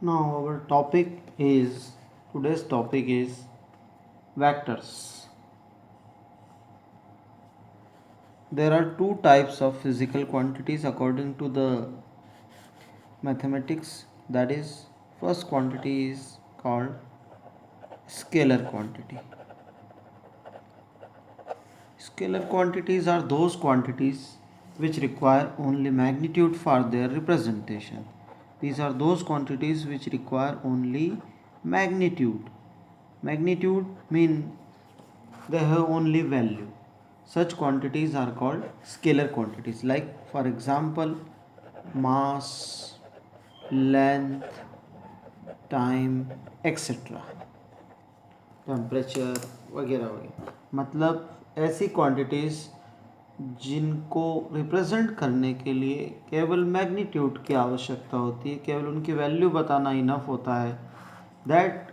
Now our topic is today's topic is vectors. There are two types of physical quantities according to the mathematics. That is, first quantity is called scalar quantity. Scalar quantities are those quantities which require only magnitude for their representation. These are those quantities which require only magnitude. Magnitude mean they have only value. Such quantities are called scalar quantities, like for example mass, length, time, etc. Temperature वगैरह वगैरह, मतलब ऐसी quantities जिनको represent करने के लिए केवल magnitude की आवश्यकता होती है, केवल उनकी वैल्यू बताना इनफ होता है, that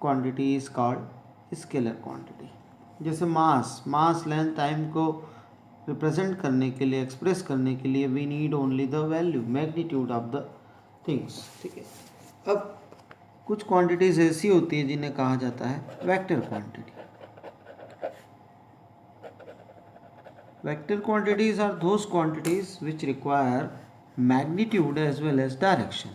quantity is called scalar quantity. जैसे मास लेंथ टाइम को रिप्रेजेंट करने के लिए, एक्सप्रेस करने के लिए we need only the value magnitude of the things. ठीक है. अब कुछ क्वांटिटीज़ ऐसी होती है जिन्हें कहा जाता है vector quantity. Vector quantities are those quantities which require magnitude as well as direction.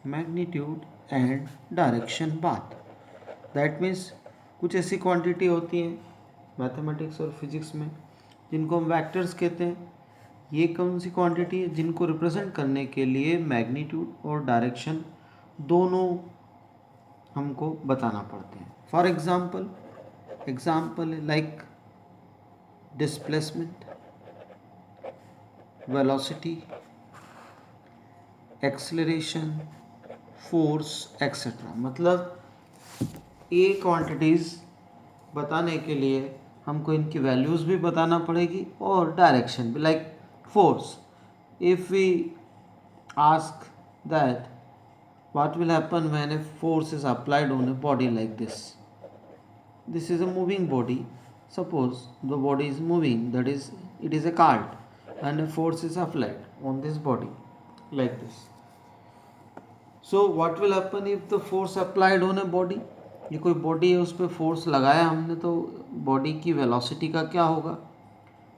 Magnitude and direction बात. दैट मीन्स कुछ ऐसी क्वांटिटी होती हैं मैथमेटिक्स और फिजिक्स में जिनको हम वेक्टर्स कहते हैं. ये कौन सी क्वांटिटी है जिनको रिप्रेजेंट करने के लिए मैग्नीट्यूड और डायरेक्शन दोनों हमको बताना पड़ते हैं. For example like displacement, velocity, acceleration, force etcetera. मतलब ये क्वांटिटीज़ बताने के लिए हमको इनकी वैल्यूज़ भी बताना पड़ेगी और डायरेक्शन भी. Like force, if we ask that what will happen when a force is applied on a body like this. This is a moving body. Suppose the body is moving, that is it is a cart, and a force is applied on this body like this. So what will happen if the force applied on a body? ये कोई body है, उस पर force लगाया हमने, तो body की velocity का क्या होगा?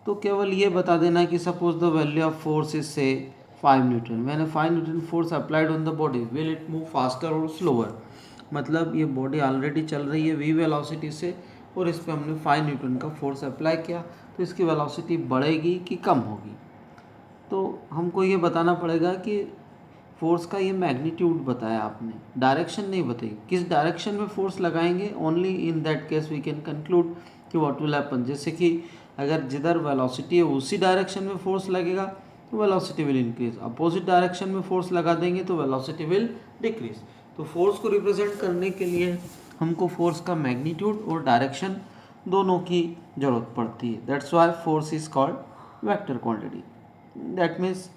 तो केवल ये बता देना कि suppose the value of force is से 5 Newton. When a 5 Newton force applied on the body will it move faster और स्लोअर. मतलब ये बॉडी ऑलरेडी चल रही है v वेलोसिटी से और इस पर हमने 5 न्यूटन का फोर्स अप्लाई किया, तो इसकी वेलोसिटी बढ़ेगी कि कम होगी. तो हमको ये बताना पड़ेगा कि फोर्स का ये मैग्नीट्यूड बताया आपने, डायरेक्शन नहीं बताई. किस डायरेक्शन में फोर्स लगाएंगे, only in that case we can conclude कि व्हाट विल हैपन. जैसे कि अगर जिधर वेलोसिटी है उसी डायरेक्शन में फोर्स लगेगा तो velocity will increase. Opposite direction में फोर्स लगा देंगे तो वेलोसिटी विल डिक्रीज. तो फोर्स को रिप्रेजेंट करने के लिए हमको फोर्स का मैग्नीट्यूड और डायरेक्शन दोनों की ज़रूरत पड़ती है. That's why force is called vector quantity. That means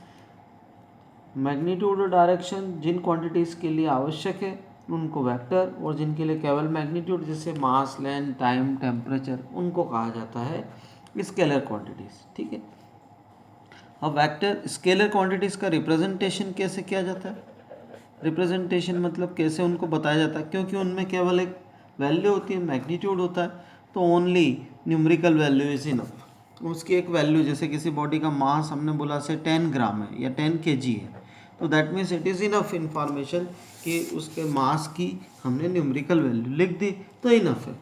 magnitude और डायरेक्शन जिन क्वांटिटीज़ के लिए आवश्यक है उनको वेक्टर, और जिनके लिए केवल मैग्नीट्यूड जैसे मास, लेंथ, टाइम, टेम्परेचर, उनको कहा जाता है स्केलर क्वांटिटीज़. ठीक है. अब वेक्टर स्केलर क्वांटिटीज़ का रिप्रेजेंटेशन कैसे किया जाता है? रिप्रेजेंटेशन मतलब कैसे उनको बताया जाता है, क्योंकि उनमें केवल एक वैल्यू होती है, मैग्नीट्यूड होता है, तो only numerical value is enough. उसकी एक वैल्यू, जैसे किसी बॉडी का मास हमने बोला से 10 ग्राम है या 10 kg है, तो that means it is enough information कि उसके मास की हमने न्यूमेरिकल वैल्यू लिख दी तो इनफ है.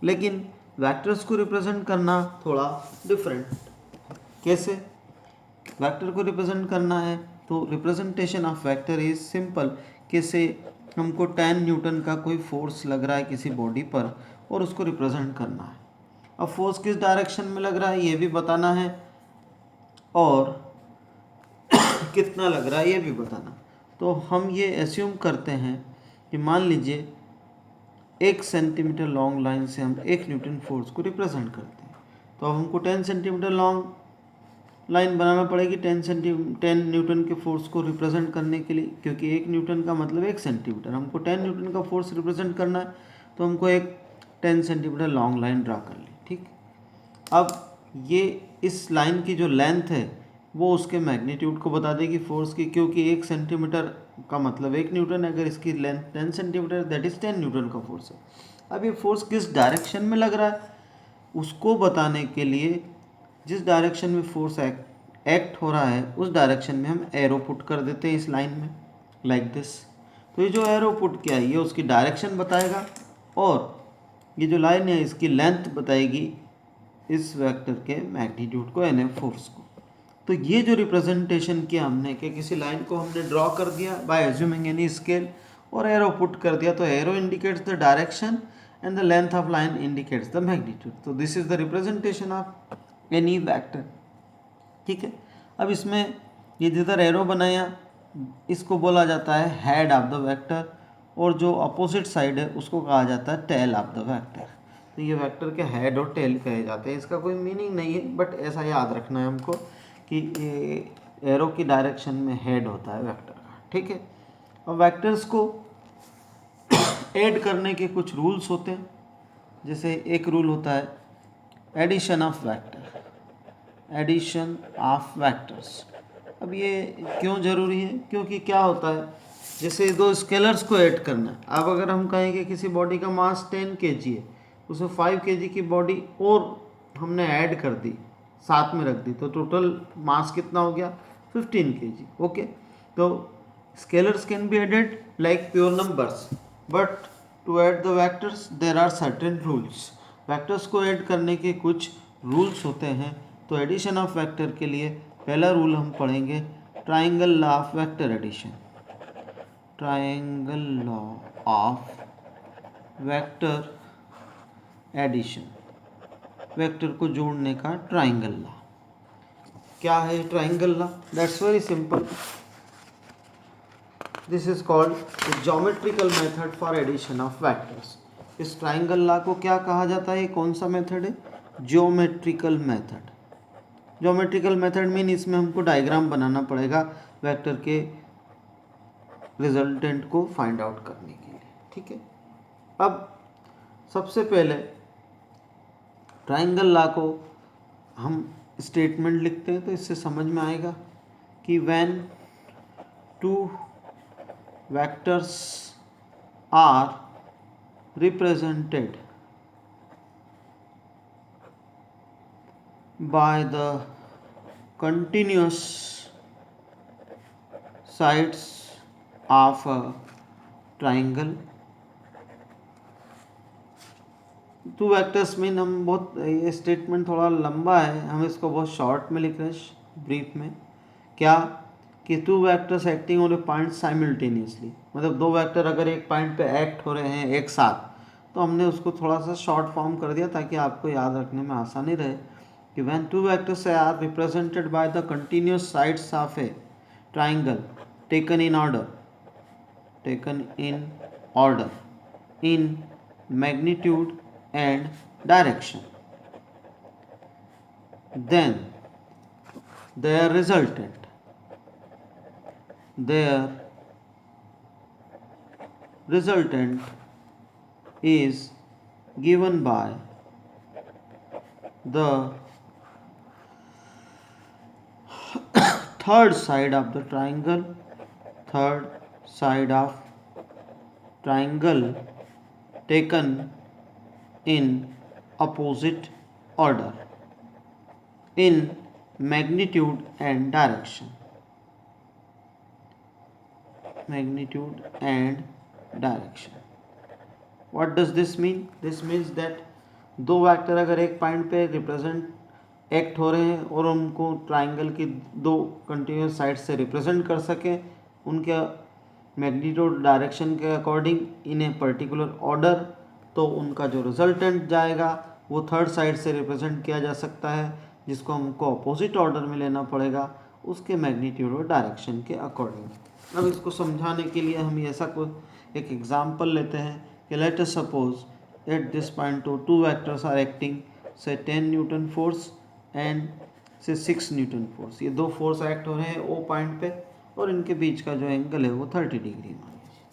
लेकिन वेक्टर्स को रिप्रेजेंट करना थोड़ा डिफरेंट. कैसे वेक्टर को रिप्रेजेंट करना है? तो representation of vector is simple. कैसे हमको 10 न्यूटन का कोई फोर्स लग रहा है किसी बॉडी पर और उसको रिप्रेजेंट करना है. अब फोर्स किस डायरेक्शन में लग रहा है ये भी बताना है और कितना लग रहा है ये भी बताना. तो हम ये एस्यूम करते हैं कि मान लीजिए 1 सेंटीमीटर लॉन्ग लाइन से हम 1 न्यूटन फोर्स को रिप्रेजेंट करते हैं. तो अब हमको 10 सेंटीमीटर लॉन्ग लाइन बनाना पड़ेगी 10 न्यूटन के फोर्स को रिप्रेजेंट करने के लिए, क्योंकि 1 न्यूटन का मतलब 1 सेंटीमीटर. हमको 10 न्यूटन का फोर्स रिप्रेजेंट करना है, तो हमको एक 10 सेंटीमीटर लॉन्ग लाइन ड्रा कर ली. ठीक. अब ये इस लाइन की जो लेंथ है वो उसके मैग्नीट्यूड को बता देगी फोर्स की, क्योंकि 1 सेंटीमीटर का मतलब 1 न्यूटन है, अगर इसकी length 10 centimetre that is 10 Newton का फोर्स है। अब ये फोर्स किस डायरेक्शन में लग रहा है उसको बताने के लिए जिस डायरेक्शन में फोर्स एक्ट हो रहा है उस डायरेक्शन में हम एरो पुट कर देते हैं इस लाइन में, लाइक दिस। तो ये जो एरो पुट किया है ये उसकी डायरेक्शन बताएगा, और ये जो लाइन है इसकी लेंथ बताएगी इस वेक्टर के मैग्नीट्यूड को यानी फोर्स को। तो ये जो रिप्रेजेंटेशन किया हमने कि किसी लाइन को हमने ड्रॉ कर दिया बाय एज्यूमिंग एनी स्केल और एरो पुट कर दिया, तो arrow indicates the direction and the length of line indicates the magnitude. तो this is the representation of any vector. ठीक है, अब इसमें ये जिधर एरो बनाया इसको बोला जाता है हेड ऑफ द वेक्टर, और जो अपोजिट साइड है उसको कहा जाता है टेल ऑफ द वेक्टर। तो ये वेक्टर के हेड और टेल कहे जाते हैं। इसका कोई मीनिंग नहीं है, बट ऐसा याद रखना है हमको कि ये एरो की डायरेक्शन में हेड होता है वेक्टर का। ठीक है, अब वेक्टर्स को ऐड करने के कुछ रूल्स होते हैं। जैसे एक रूल होता है addition of vector, addition of vectors. अब ये क्यों ज़रूरी है, क्योंकि क्या होता है जैसे दो स्केलर्स को ऐड करना है। अब अगर हम कहें कि किसी बॉडी का मास 10 kg है, उसमें 5 kg की बॉडी और हमने ऐड कर दी, साथ में रख दी, तो टोटल मास कितना हो गया 15 kg। ओके, तो scalars can be added like pure numbers, but to add the vectors there are certain rules. Vectors को ऐड करने के कुछ रूल्स होते हैं। तो एडिशन ऑफ वेक्टर के लिए पहला रूल हम पढ़ेंगे triangle law of vector addition. Triangle law of vector addition, vector को जोड़ने का ट्राइंगल लॉ। क्या है triangle law? That's very simple. This is called geometrical method for addition of vectors. इस ट्राइंगल लॉ को क्या कहा जाता है? कौन सा मेथड है? Geometrical method. Geometrical method mean इसमें हमको डायग्राम बनाना पड़ेगा वेक्टर के रिजल्टेंट को फाइंड आउट करने के लिए। ठीक है, अब सबसे पहले ट्राइंगल लॉ को हम स्टेटमेंट लिखते हैं तो इससे समझ में आएगा कि when two vectors are represented by the continuous sides of a triangle। Two vectors mean हम बहुत, ये स्टेटमेंट थोड़ा लंबा है, हम इसको बहुत शॉर्ट में लिख रहे हैं, ब्रीफ में। क्या कि two vectors acting on A point simultaneously, मतलब दो वेक्टर अगर एक पॉइंट पे एक्ट हो रहे हैं एक साथ, तो हमने उसको थोड़ा सा शॉर्ट फॉर्म कर दिया ताकि आपको याद रखने में आसानी रहे कि when two vectors are represented by the continuous sides of a triangle taken in order in magnitude and direction, then their resultant is given by the third side of triangle taken in opposite order in magnitude and direction। What does this mean? This means that दो vector अगर एक point पे represent act हो रहे हैं और उनको triangle की दो कंटिन्यूस साइड से रिप्रेजेंट कर सकें उनके मैग्नीट्यूड डायरेक्शन के according in a particular order, तो उनका जो रिजल्टेंट जाएगा वो थर्ड साइड से रिप्रेजेंट किया जा सकता है, जिसको हमको अपोजिट ऑर्डर में लेना पड़ेगा उसके मैग्नीट्यूड और डायरेक्शन के अकॉर्डिंग। अब इसको समझाने के लिए हम ऐसा कोई एक एग्जाम्पल लेते हैं कि let us suppose at this point two vectors are acting से 10 न्यूटन फोर्स एंड से 6 न्यूटन फोर्स। ये दो फोर्स एक्ट हो रहे हैं ओ पॉइंट पे और इनके बीच का जो एंगल है वो 30 डिग्री मान लीजिए।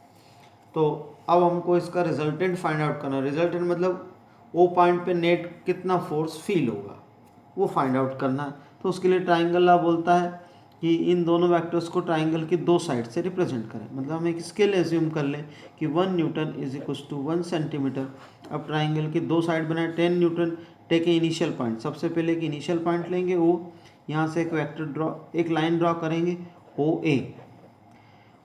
तो अब हमको इसका रिजल्टेंट फाइंड आउट करना है। रिजल्टेंट मतलब ओ पॉइंट पे नेट कितना फोर्स फील होगा वो फाइंड आउट करना है। तो उसके लिए ट्राइंगल लॉ बोलता है कि इन दोनों वेक्टर्स को ट्राइंगल की दो साइड से रिप्रेजेंट करें। मतलब हम एक स्केल एज्यूम कर लें कि 1 newton is equal to 1 centimetre. अब ट्राइंगल की दो साइड बनाए, 10 newton take a initial point. सबसे पहले एक इनिशियल पॉइंट लेंगे ओ, यहाँ से एक वेक्टर ड्रॉ, एक लाइन ड्रॉ करेंगे ओ ए,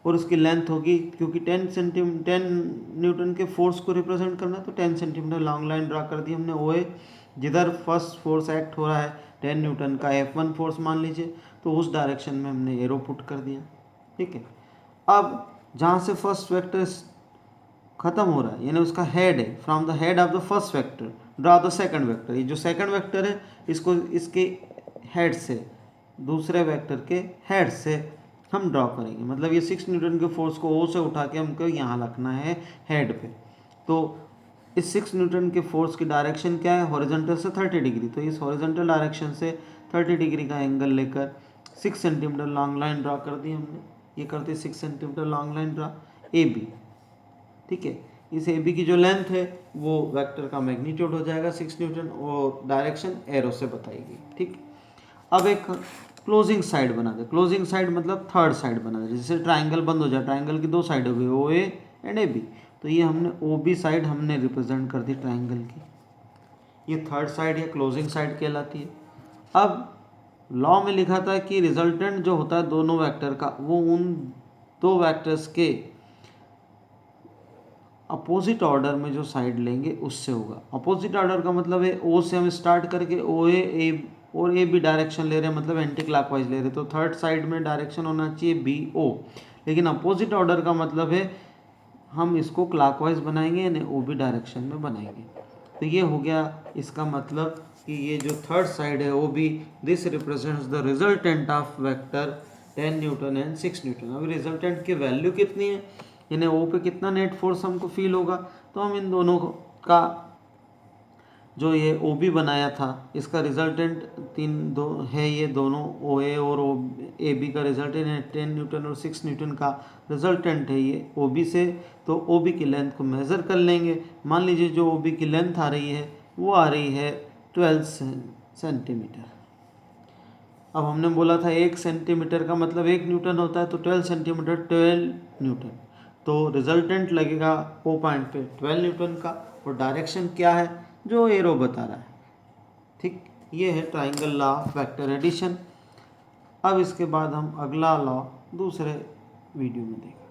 और उसकी लेंथ होगी, क्योंकि 10 न्यूटन के फोर्स को रिप्रेजेंट करना है तो 10 सेंटीमीटर लॉन्ग लाइन ड्रा कर दी हमने ओ ए। जिधर फर्स्ट फोर्स एक्ट हो रहा है 10 न्यूटन का F1 फोर्स मान लीजिए, तो उस डायरेक्शन में हमने एरो पुट कर दिया। ठीक है, अब जहाँ से फर्स्ट वेक्टर खत्म हो रहा है यानी उसका हेड है, from the head of the first vector draw the second vector. ये जो सेकंड वेक्टर है इसको इसके हेड से, दूसरे वेक्टर के हेड से हम ड्रॉ करेंगे। मतलब ये 6 न्यूटन के फोर्स को ओ से उठा के हमको यहाँ रखना है हेड पे। तो इस 6 न्यूटन के फोर्स की डायरेक्शन क्या है, हॉरिजॉन्टल से 30 डिग्री। तो इस हॉरिजॉन्टल डायरेक्शन से 30 डिग्री का एंगल लेकर 6 सेंटीमीटर लॉन्ग लाइन ड्रा कर दी हमने। ये करते 6 centimetre long line draw A B. ठीक है, इस ए बी की जो लेंथ है वो वेक्टर का मैग्नीट्यूड हो जाएगा 6 न्यूटन, और डायरेक्शन एरो से बताएगी। ठीक, अब एक क्लोजिंग साइड बना दे। क्लोजिंग साइड मतलब थर्ड साइड बना दे, जैसे ट्राइंगल बंद हो जाए, ट्राइंगल की दो साइड हो गई ओ ए एंड ए बी, तो ये हमने ओ बी साइड हमने रिप्रेजेंट कर दी ट्राइंगल की, ये थर्ड साइड या क्लोजिंग साइड कहलाती है। अब लॉ में लिखा था कि रिजल्टेंट जो होता है दोनों वेक्टर का, वो उन दो वेक्टर्स के अपोजिट ऑर्डर में जो साइड लेंगे उससे होगा। अपोजिट ऑर्डर का मतलब है ओ से हम स्टार्ट करके ओ ए और ए बी डायरेक्शन ले रहे हैं, मतलब एंटी क्लॉकवाइज ले रहे हैं, तो थर्ड साइड में डायरेक्शन होना चाहिए बी ओ। लेकिन अपोजिट ऑर्डर का मतलब है हम इसको क्लॉकवाइज बनाएंगे यानी ओ बी डायरेक्शन में बनाएंगे। तो ये हो गया इसका मतलब कि ये जो थर्ड साइड है O B, this represents the resultant of vector 10 newton and 6 newton. अभी रिजल्टेंट की वैल्यू कितनी है यानी ओ पे कितना नेट फोर्स हमको फील होगा, तो हम इन दोनों का जो ये ओ बी बनाया था इसका रिजल्टेंट दो है, ये दोनों ओ ए और ओ ए बी का रिजल्टेंट है 10 न्यूटन और 6 न्यूटन का रिजल्टेंट है ये ओ बी से। तो ओ बी की लेंथ को मेज़र कर लेंगे। मान लीजिए जो ओ बी की लेंथ आ रही है वो आ रही है 12 सेंटीमीटर। अब हमने बोला था 1 सेंटीमीटर का मतलब 1 न्यूटन होता है, तो 12 सेंटीमीटर 12 न्यूटन। तो रिजल्टेंट लगेगा ओ पॉइंट पे 12 न्यूटन का, और डायरेक्शन क्या है जो एरो बता रहा है। ठीक, ये है triangle law of vector addition. अब इसके बाद हम अगला लॉ दूसरे वीडियो में देखेंगे।